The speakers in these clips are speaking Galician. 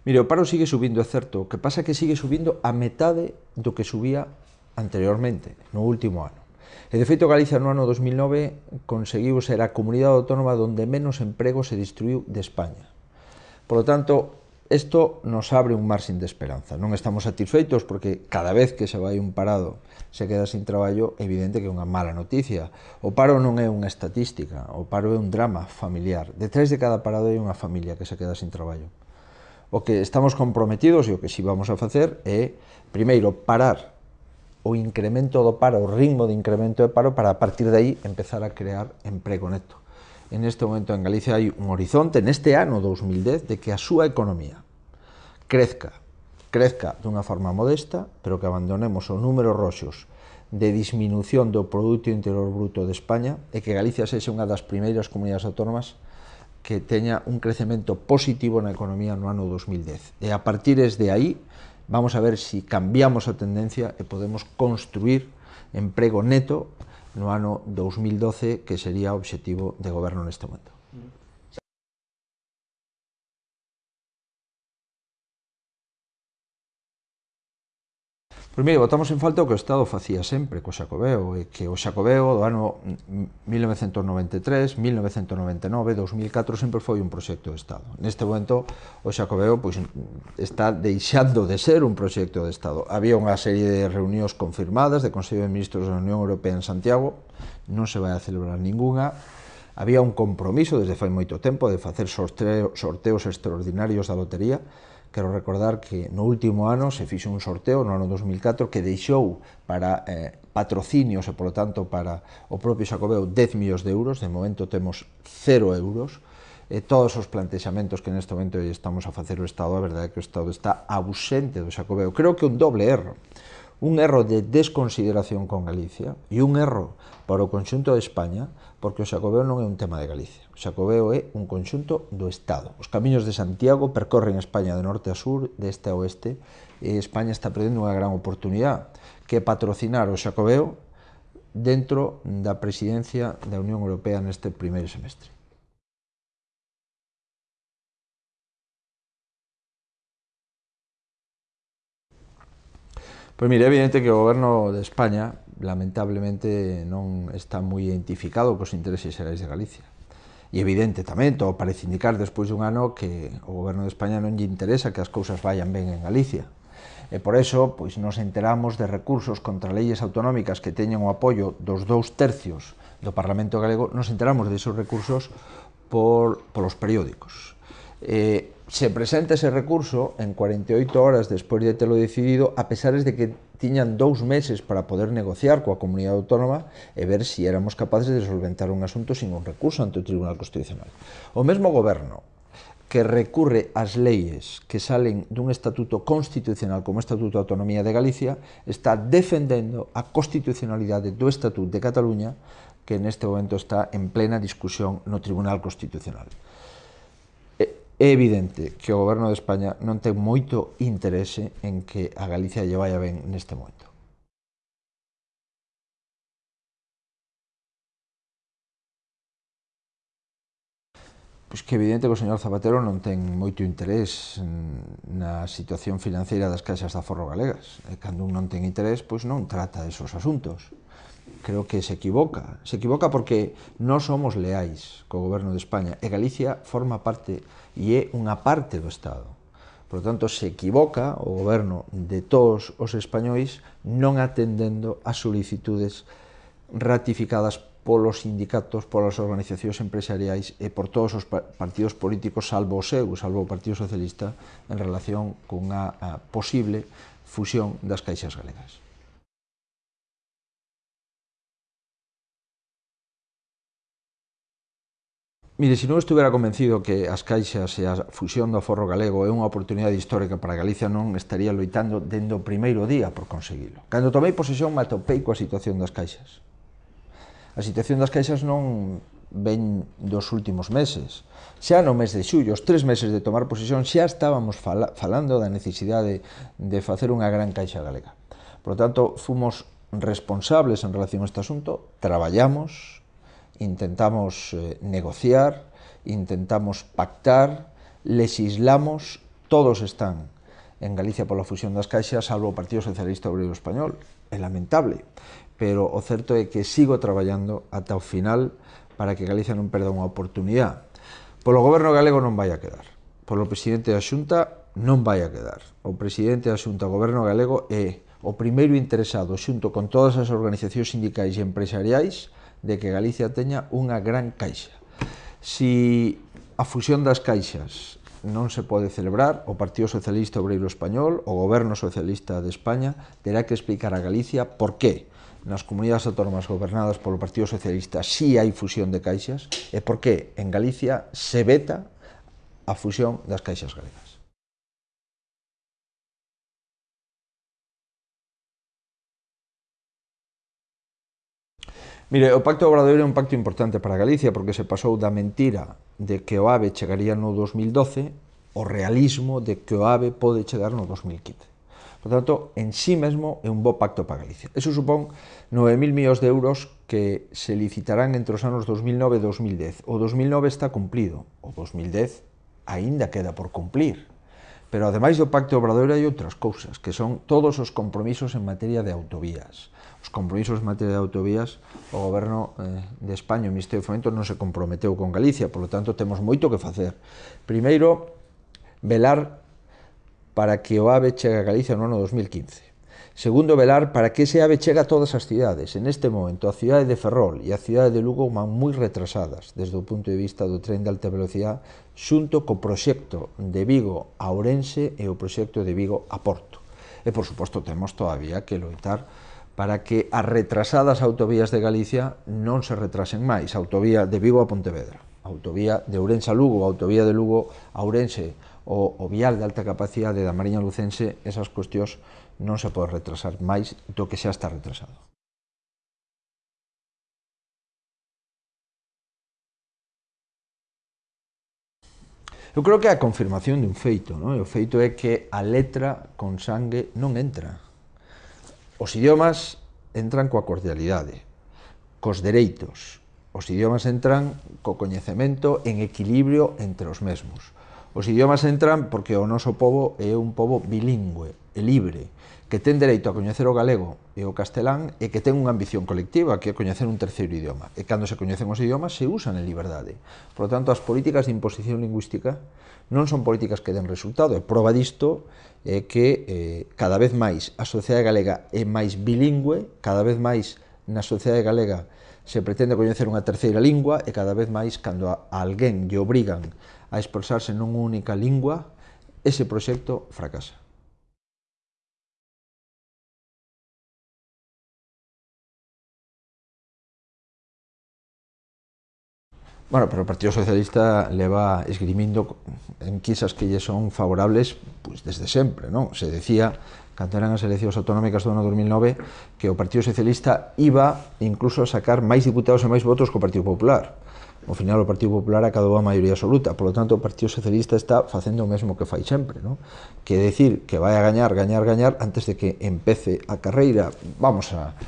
Mire, o paro sigue subindo, é certo, o que pasa é que sigue subindo a metade do que subía anteriormente, no último ano. E, de feito, Galicia no ano 2009 conseguiu ser a comunidade autónoma onde menos emprego se destruiu de España. Por lo tanto, isto nos abre un marxen de esperanza. Non estamos satisfeitos porque cada vez que se vai un parado se queda sin traballo, é evidente que é unha mala noticia. O paro non é unha estatística, o paro é un drama familiar. Detrás de cada parado hai unha familia que se queda sin traballo. O que estamos comprometidos e o que si vamos a facer é, primeiro, parar o incremento do paro, o ritmo de incremento de paro, para a partir de aí empezar a crear emprego neto. En este momento en Galicia hai un horizonte, neste ano 2010, de que a súa economía crezca dunha forma modesta, pero que abandonemos os números roxos de disminución do Produto Interior Bruto de España e que Galicia sexa unha das primeiras comunidades autónomas que teña un crecemento positivo na economía no ano 2010. E a partir de aí vamos a ver si cambiamos a tendencia e podemos construir emprego neto no ano 2012, que sería o obxectivo de goberno neste momento. Primeiro, botamos en falta o que o Estado facía sempre co Xacobeo, e que o Xacobeo do ano 1993, 1999, 2004 sempre foi un proxecto de Estado. Neste momento, o Xacobeo está deixando de ser un proxecto de Estado. Había unha serie de reunións confirmadas de Consello de Ministros da Unión Europea en Santiago, non se vai a celebrar ningunha. Había un compromiso desde fai moito tempo de facer sorteos extraordinarios da lotería. Quero recordar que no último ano se fixo un sorteo no ano 2004 que deixou para patrocinios e, polo tanto, para o propio Xacobeo 10 millóns de euros. De momento temos 0 euros. Todos os plantexamentos que neste momento estamos a facer o Estado, a verdade é que o Estado está ausente do Xacobeo. Creo que un doble erro. Un erro de desconsideración con Galicia e un erro para o conxunto de España, porque o Xacobeo non é un tema de Galicia. O Xacobeo é un conxunto do Estado. Os camiños de Santiago percorren España de norte a sur, de este a oeste, e España está perdendo unha gran oportunidade, que é patrocinar o Xacobeo dentro da presidencia da Unión Europea neste primeiro semestre. Pois mire, é evidente que o goberno de España lamentablemente non está moi identificado cos intereses xerais de Galicia. E evidente tamén, todo parece indicar despois dun ano que o goberno de España non lle interesa que as cousas vayan ben en Galicia. E por eso pois, nos enteramos de recursos contra leyes autonómicas que teñen o apoio dos 2/3 do Parlamento galego, nos enteramos de esos recursos polos periódicos. Se presenta ese recurso en 48 horas despois de telo decidido, a pesar de que tiñan 2 meses para poder negociar coa comunidade autónoma e ver se éramos capaces de solventar un asunto sin un recurso ante o Tribunal Constitucional. O mesmo goberno que recurre ás leyes que salen dun estatuto constitucional como o Estatuto de Autonomía de Galicia está defendendo a constitucionalidade do Estatuto de Cataluña, que neste momento está en plena discusión no Tribunal Constitucional. É evidente que o goberno de España non ten moito interese en que a Galicia lle vaya ben neste momento. Pois que é evidente que o señor Zapatero non ten moito interés na situación financeira das caixas de aforro galegas. E cando un non ten interés, pois non trata esos asuntos. Creo que se equivoca. Se equivoca porque non somos leais co goberno de España e Galicia forma parte e é unha parte do Estado. Por lo tanto, se equivoca o goberno de todos os españois non atendendo as solicitudes ratificadas polos sindicatos, polas organizacións empresariais e por todos os partidos políticos, salvo o seu, salvo o Partido Socialista, en relación cunha posible fusión das caixas galegas. Mire, se non estuviera convencido que as caixas e a fusión do aforro galego é unha oportunidade histórica para Galicia, non estaría loitando dende o primeiro día por conseguilo. Cando tomei posesión me atopei coa situación das caixas. A situación das caixas non ven dos últimos meses. Xa no mes de xullo, os 3 meses de tomar posesión, xa estábamos falando da necesidade de facer unha gran caixa galega. Por lo tanto, fomos responsables en relación a este asunto, traballamos, intentamos negociar, intentamos pactar, legislamos todos están en Galicia pola fusión das caixas, salvo o Partido Socialista Obreiro Español. É lamentable, pero o certo é que sigo traballando ata o final para que Galicia non perda unha oportunidade. Polo goberno galego non vai a quedar, polo presidente da Xunta non vai a quedar. O presidente da Xunta, o goberno galego, é o primeiro interesado, xunto con todas as organizacións sindicais e empresariais, de que Galicia teña unha gran caixa. Si a fusión das caixas non se pode celebrar, o Partido Socialista Obreiro Español, o Goberno Socialista de España, terá que explicar a Galicia por qué nas comunidades autónomas gobernadas polo Partido Socialista si hai fusión de caixas e por qué en Galicia se veta a fusión das caixas galegas. Mire, o Pacto Obradoiro é un pacto importante para Galicia porque se pasou da mentira de que o AVE chegaría no 2012 ao realismo de que o AVE pode chegar no 2015. Por tanto, en sí mesmo é un bo pacto para Galicia. Eso supón 9.000 millóns de euros que se licitarán entre os anos 2009 e 2010. O 2009 está cumplido, o 2010 aínda queda por cumplir. Pero, ademais do Pacto Obradoiro, hai outras cousas, que son todos os compromisos en materia de autovías. Os compromisos en materia de autovías, o Goberno de España, o Ministerio de Fomento, non se comprometeu con Galicia, por lo tanto, temos moito que facer. Primeiro, velar para que o AVE chegue a Galicia no ano 2015. Segundo, velar para que ese AVE chegue a todas as cidades. En este momento, a cidade de Ferrol e a cidade de Lugo van moi retrasadas desde o punto de vista do tren de alta velocidade, xunto co proxecto de Vigo a Ourense e o proxecto de Vigo a Porto. E, por suposto, temos todavía que loitar para que as retrasadas autovías de Galicia non se retrasen máis. A autovía de Vigo a Pontevedra, a autovía de Ourense a Lugo, a autovía de Lugo a Ourense, o vial de alta capacidade da Mariña Lucense, esas cuestións non se pode retrasar máis do que xa está retrasado. Eu creo que é a confirmación de un feito, non? O feito é que a letra con sangue non entra. Os idiomas entran coa cordialidade, cos dereitos. Os idiomas entran co coñecemento en equilibrio entre os mesmos. Os idiomas entran porque o noso pobo é un pobo bilingüe, e libre, que ten dereito a coñecer o galego e o castelán e que ten unha ambición colectiva, que é coñecer un terceiro idioma. E cando se coñecen os idiomas, se usan en liberdade. Por lo tanto, as políticas de imposición lingüística non son políticas que den resultado. E prova disto é que cada vez máis a sociedade galega é máis bilingüe, cada vez máis na sociedade galega se pretende coñecer unha terceira lingua e cada vez máis cando a alguén lle obrigan a expresarse nunha única lingua, ese proxecto fracasa. Bueno, pero o Partido Socialista leva esgrimindo enquisas que lle son favorables pues, desde sempre, non? Se decía, cando eran as eleccións autonómicas do ano 2009, que o Partido Socialista iba incluso a sacar máis diputados e máis votos que o Partido Popular. Ao final, o Partido Popular acadou a maioría absoluta, por lo tanto, o Partido Socialista está facendo o mesmo que fai sempre, non? Que decir que vai a gañar antes de que empece a carreira. Vamos a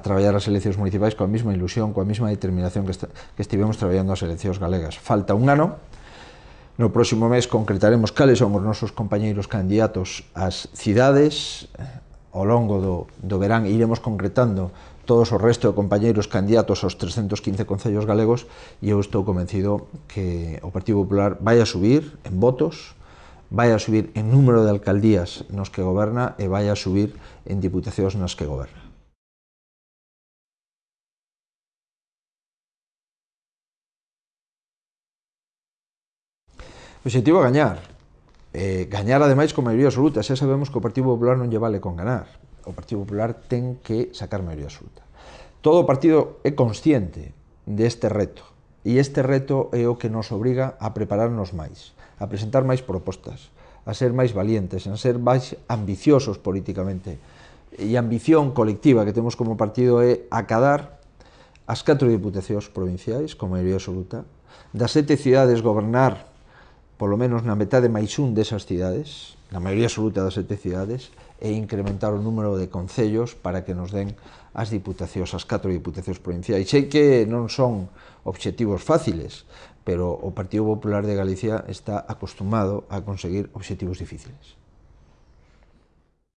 traballar as eleccións municipais coa mesma ilusión, coa mesma determinación que estivemos traballando as eleccións galegas. Falta un ano, no próximo mes concretaremos cales son os nosos compañeiros candidatos ás cidades, ao longo do verán iremos concretando todos o resto de compañeiros candidatos aos 315 concellos galegos e eu estou convencido que o Partido Popular vai a subir en votos, vai a subir en número de alcaldías nos que goberna e vai a subir en diputacións nas que goberna. O objetivo é gañar. Gañar, ademais, con maioría absoluta. Xa sabemos que o Partido Popular non lle vale con ganar. O Partido Popular ten que sacar maioría absoluta. Todo o partido é consciente deste reto. E este reto é o que nos obriga a prepararnos máis, a presentar máis propostas, a ser máis valientes, a ser máis ambiciosos políticamente. E a ambición colectiva que temos como partido é acadar as 4 diputacións provinciais con maioría absoluta, das 7 cidades gobernar polo menos na metade máis un desas cidades, na maioría absoluta das 7 cidades, e incrementar o número de concellos para que nos den as diputacións, as 4 diputacións provinciais. Sei que non son obxectivos fáciles, pero o Partido Popular de Galicia está acostumado a conseguir obxectivos difíciles.